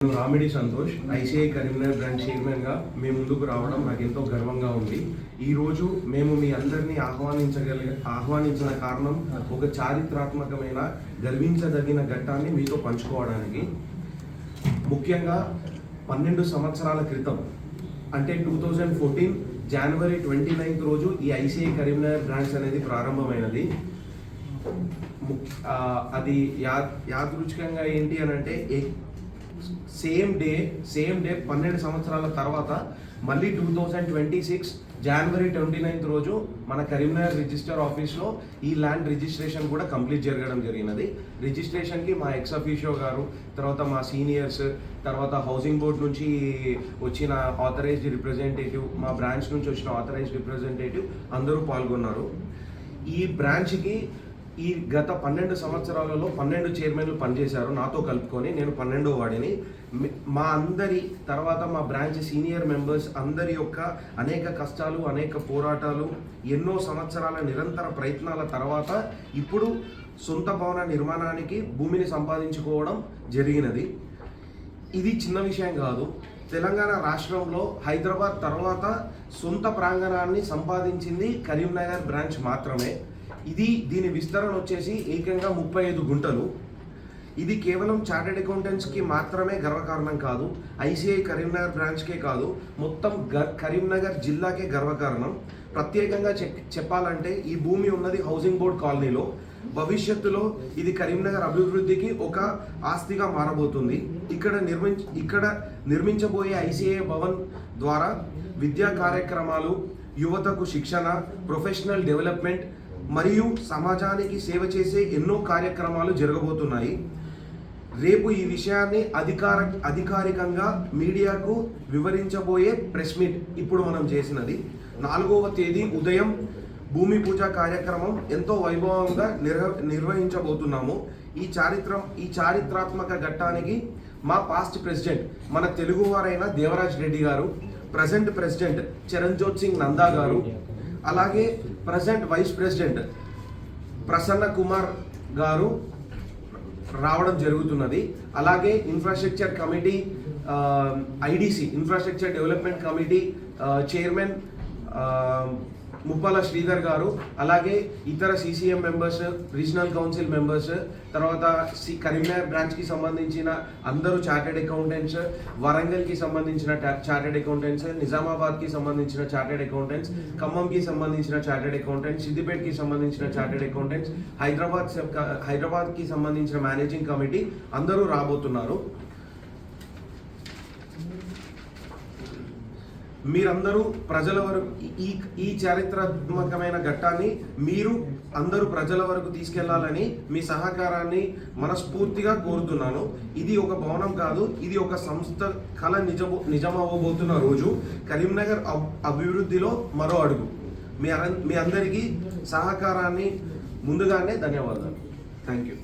నేను Ramidi Santosh ICI Karimnagar branch చైర్మన్గా మీ ముందుకు రావడం నాకు ఎంతో గర్వంగా ఉంది. ఈరోజు మేము మీ అందరినీ ఆహ్వానించిన కారణం ఒక చారిత్రాత్మకమైన గర్వించదగిన ఘట్టాన్ని మీతో పంచుకోవడానికి. ముఖ్యంగా 12 సంవత్సరాల క్రితం అంటే 2014 జనవరి 29 రోజు ఈ ఐసీఐ కరీంనగర్ బ్రాంచ్ అనేది ప్రారంభమైనది. అది యాదృచ్ఛికంగా ఏంటి అని అంటే సేమ్ డే 12 సంవత్సరాల తర్వాత మళ్ళీ 2026 జనవరి 29 రోజు మన కరీంనగర్ రిజిస్టర్ ఆఫీస్లో ఈ ల్యాండ్ రిజిస్ట్రేషన్ కూడా కంప్లీట్ జరగడం జరిగినది. రిజిస్ట్రేషన్కి మా ఎక్స్ అఫీషియో గారు, తర్వాత మా సీనియర్స్, తర్వాత హౌసింగ్ బోర్డ్ నుంచి వచ్చిన ఆథరైజ్డ్ రిప్రజెంటేటివ్, మా బ్రాంచ్ నుంచి వచ్చిన ఆథరైజ్డ్ రిప్రజెంటేటివ్ అందరూ పాల్గొన్నారు. ఈ బ్రాంచ్కి ఈ గత 12 సంవత్సరాలలో 12 చైర్మన్లు పనిచేశారు నాతో కలుపుకొని. నేను 12వ వాడిని. మా అందరి తర్వాత మా బ్రాంచ్ సీనియర్ మెంబర్స్ అందరి యొక్క అనేక కష్టాలు, అనేక పోరాటాలు, ఎన్నో సంవత్సరాల నిరంతర ప్రయత్నాల తర్వాత ఇప్పుడు సొంత భవన నిర్మాణానికి భూమిని సంపాదించుకోవడం జరిగినది. ఇది చిన్న విషయం కాదు. తెలంగాణ రాష్ట్రంలో హైదరాబాద్ తర్వాత సొంత ప్రాంగణాన్ని సంపాదించింది కరీంనగర్ బ్రాంచ్ మాత్రమే. దీని విస్తరణ వచ్చేసి ఏకంగా 35 గుంటలు. ఇది కేవలం చార్టెడ్ అకౌంటెంట్స్కి మాత్రమే గర్వకారణం కాదు, ఐసీఐ కరీంనగర్ బ్రాంచ్కే కాదు, మొత్తం కరీంనగర్ జిల్లాకే గర్వకారణం. ప్రత్యేకంగా చెప్పాలంటే ఈ భూమి ఉన్నది హౌసింగ్ బోర్డ్ కాలనీలో. భవిష్యత్తులో ఇది కరీంనగర్ అభివృద్ధికి ఒక ఆస్తిగా మారబోతుంది. ఇక్కడ నిర్మించబోయే ఐసీఐ భవన్ ద్వారా విద్యా కార్యక్రమాలు, యువతకు శిక్షణ, ప్రొఫెషనల్ డెవలప్మెంట్ మరియు సమాజానికి సేవ చేసే ఎన్నో కార్యక్రమాలు జరగబోతున్నాయి. రేపు ఈ విషయాన్ని అధికారికంగా మీడియాకు వివరించబోయే ప్రెస్ మీట్ ఇప్పుడు మనం చేసినది. 4వ తేదీ ఉదయం భూమి పూజ కార్యక్రమం ఎంతో వైభవంగా నిర్వహించబోతున్నాము. ఈ చారిత్రాత్మక ఘట్టానికి మా పాస్ట్ ప్రెసిడెంట్, మన తెలుగువారైన దేవరాజ్ రెడ్డి గారు, ప్రజెంట్ ప్రెసిడెంట్ చరణ్జోత్ సింగ్ నందా గారు, అలాగే present vice president Prasanna Kumar గారు రావడం జరుగుతున్నది. అలాగే infrastructure committee, IDC infrastructure development committee chairman Muppala Sridhar గారు, అలాగే ఇతర CCM members, regional council members, తర్వాత కరీంనగర్ బ్రాంచ్కి సంబంధించిన అందరూ చార్టెడ్ అకౌంటెంట్స్, వరంగల్కి సంబంధించిన చార్టెడ్ అకౌంటెంట్స్, నిజామాబాద్కి సంబంధించిన చార్టెడ్ అకౌంటెంట్స్, ఖమ్మంకి సంబంధించిన చార్టెడ్ అకౌంటెంట్స్, సిద్దిపేటకి సంబంధించిన చార్టెడ్ అకౌంటెంట్స్, హైదరాబాద్కి సంబంధించిన మేనేజింగ్ కమిటీ అందరూ రాబోతున్నారు. మీరందరూ ప్రజల వరకు ఈ చారిత్రాత్మకమైన ఘట్టాన్ని మీరు అందరూ ప్రజల వరకు తీసుకెళ్లాలని మీ సహకారాన్ని మనస్ఫూర్తిగా కోరుతున్నాను. ఇది ఒక భవనం కాదు, ఇది ఒక సంస్థ కళ నిజమవ్వబోతున్న రోజు. కరీంనగర్ అభివృద్ధిలో మరో అడుగు. మీ అందరికీ సహకారాన్ని ముందుగానే ధన్యవాదాలు. Thank you.